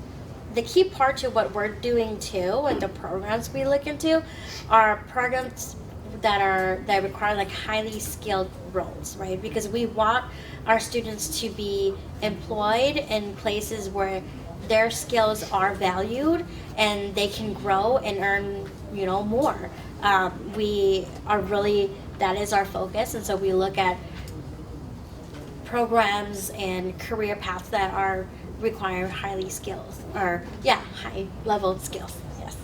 what we're doing too, and the programs we look into, are programs that require like highly skilled roles, right? Because we want our students to be employed in places where their skills are valued and they can grow and earn, more. We are really, that is our focus, and so we look at programs and career paths that require high level skills. Yes.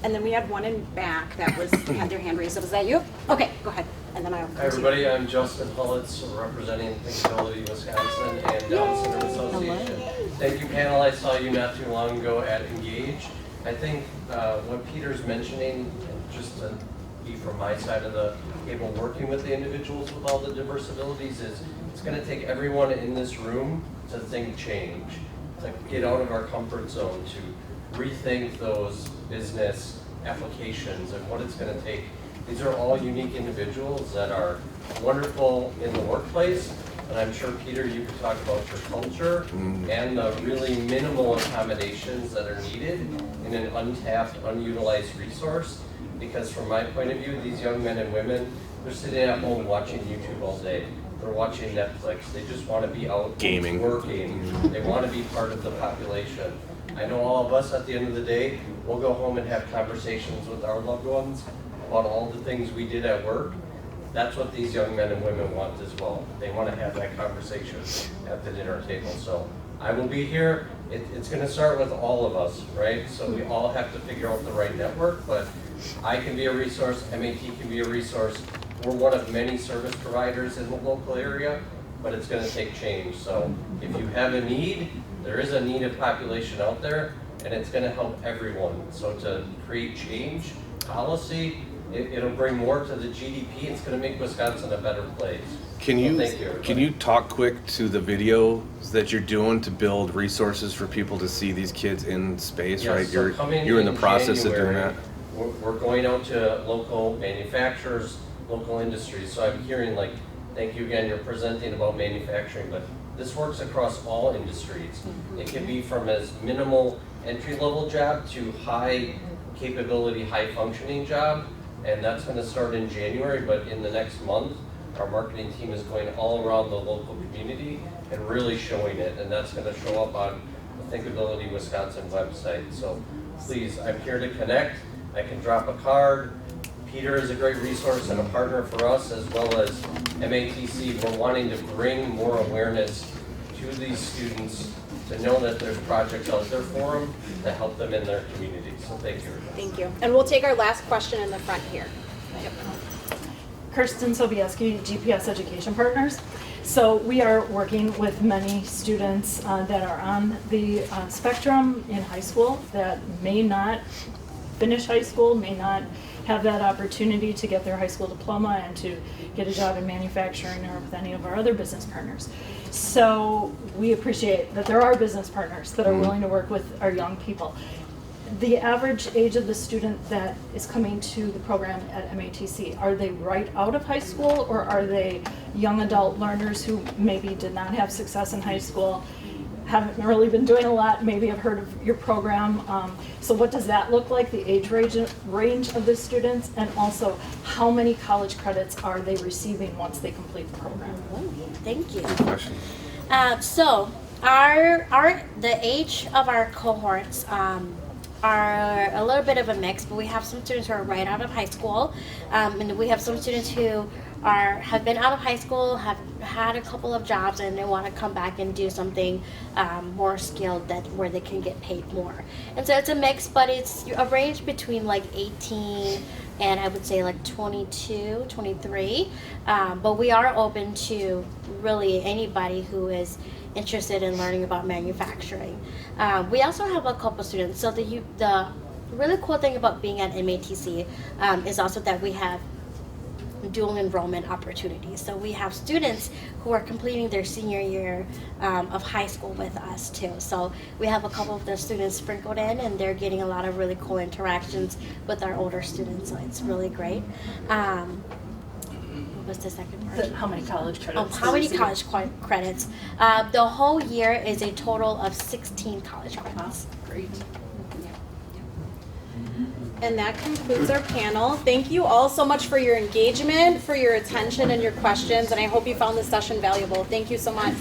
And then we had one in back that had their hand raised. Was that you? Okay, go ahead. And then I'll Hi everybody, I'm Justin Hullitz, representing Accessibility Wisconsin and Down Syndrome Association. Thank you, panel. I saw you not too long ago at Engage. I think what Peter's mentioning, just to be from my side of the table, working with the individuals with all the diverse abilities, is it's going to take everyone in this room to think change, to get out of our comfort zone, to rethink those business applications and what it's going to take These are all unique individuals that are wonderful in the workplace. And I'm sure, Peter, you could talk about your culture and the really minimal accommodations that are needed in an untapped, unutilized resource. Because from my point of view, these young men and women, they're sitting at home watching YouTube all day. They're watching Netflix. They just want to be out gaming, working. They want to be part of the population. I know all of us at the end of the day, we'll go home and have conversations with our loved ones about all the things we did at work. That's what these young men and women want as well. They want to have that conversation at the dinner table. So I will be here. It's going to start with all of us, right? So we all have to figure out the right network, but I can be a resource, MAT can be a resource. We're one of many service providers in the local area, but it's going to take change. So if you have a need, there is a needed population out there, and it's going to help everyone. So to create change, policy, it'll bring more to the GDP. It's going to make Wisconsin a better place. Can you talk quick to the videos that you're doing to build resources for people to see these kids in space, Yes, right? so You're in the process January, of doing that. We're going out to local manufacturers, local industries. So I'm hearing like, thank you again, you're presenting about manufacturing, but this works across all industries. It can be from as minimal entry-level job to high capability, high functioning job. And that's going to start in January, but in the next month, our marketing team is going all around the local community and really showing it. And that's going to show up on the Thinkability Wisconsin website. So please, I'm here to connect. I can drop a card. Peter is a great resource and a partner for us, as well as MATC. We're wanting to bring more awareness to these students to know that there's projects out there for them to help them in their community. So thank you. Thank you. And we'll take our last question in the front here. Yep. Kirsten Sobieski, GPS Education Partners. So we are working with many students that are on the spectrum in high school that may not finish high school, may not have that opportunity to get their high school diploma and to get a job in manufacturing or with any of our other business partners. So we appreciate that there are business partners that are willing to work with our young people. The average age of the student that is coming to the program at MATC, are they right out of high school, or are they young adult learners who maybe did not have success in high school, haven't really been doing a lot, maybe have heard of your program? So what does that look like, the age range of the students, and also how many college credits are they receiving once they complete the program? Thank you. Good question. So the age of our cohorts are a little bit of a mix, but we have some students who are right out of high school, and we have some students who have been out of high school, have had a couple of jobs, and they want to come back and do something more skilled where they can get paid more. And so it's a mix, but it's a range between like 18 and I would say like 22, 23. But we are open to really anybody who is interested in learning about manufacturing. We also have a couple students. So the really cool thing about being at MATC is also that we have dual enrollment opportunities. So we have students who are completing their senior year of high school with us too. So we have a couple of the students sprinkled in, and they're getting a lot of really cool interactions with our older students. So it's really great. What was the second part? How many college credits? How many college credits? The whole year is a total of 16 college credits. Great. And that concludes our panel. Thank you all so much for your engagement, for your attention and your questions, and I hope you found this session valuable. Thank you so much.